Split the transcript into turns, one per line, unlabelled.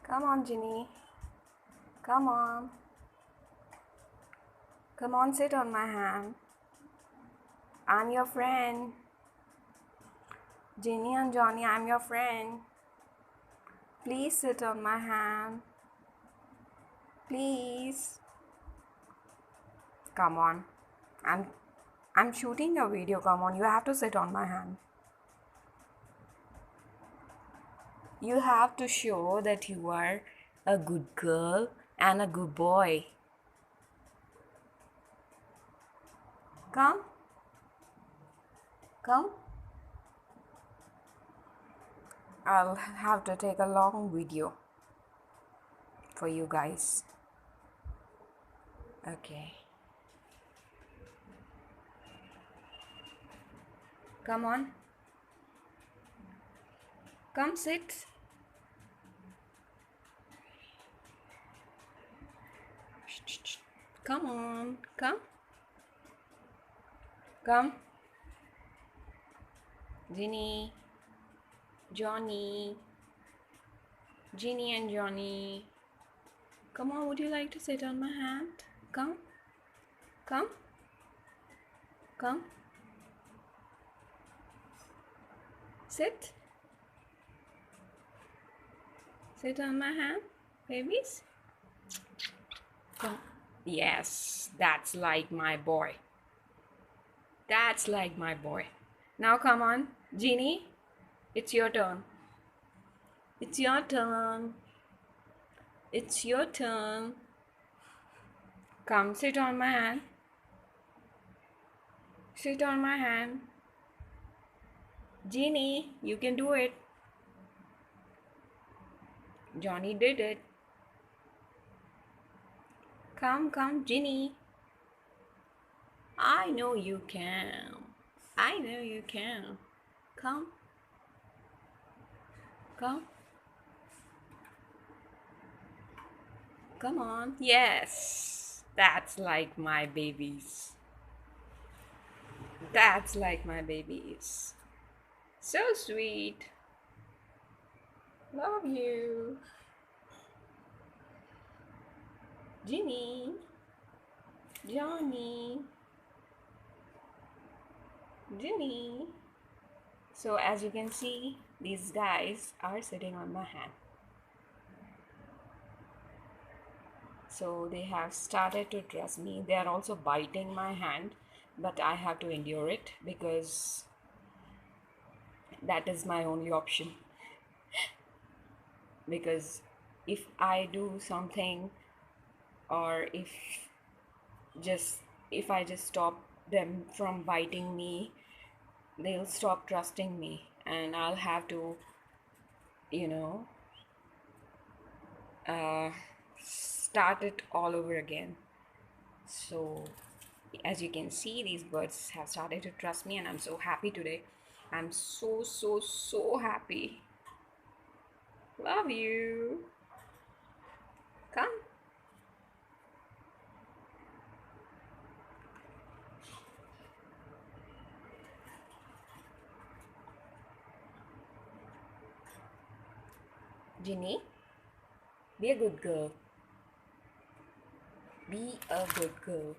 Come on, Ginny. Come on. Come on, sit on my hand. I'm your friend. Ginny and Johnny, I'm your friend. Please sit on my hand. Please. Come on. I'm shooting a video. Come on. You have to sit on my hand. You have to show that you are a good girl and a good boy. Come. Come. I'll have to take a long video for you guys. Okay. Come on. Come sit. Come on. Come. Come. Ginny. Johnny. Ginny and Johnny. Come on, would you like to sit on my hand? Come. Come. Come. Sit. Sit on my hand, babies. Come. Yes, that's like my boy. That's like my boy. Now come on, Ginny. It's your turn. It's your turn. It's your turn. Come sit on my hand. Sit on my hand. Ginny, you can do it. Johnny did it. Come, Ginny. I know you can. I know you can. Come. Come. Come on. Yes. That's like my babies. That's like my babies. So sweet. Love you. Ginny. Johnny. Ginny. So as you can see, these guys are sitting on my hand. So they have started to trust me. They are also biting my hand, but I have to endure it because that is my only option. Because if I do something, or if I just stop them from biting me, they'll stop trusting me, and I'll have to, start it all over again. So as you can see, these birds have started to trust me, and I'm so happy today. I'm so happy. Love you. Come. Ginny, be a good girl. Be a good girl.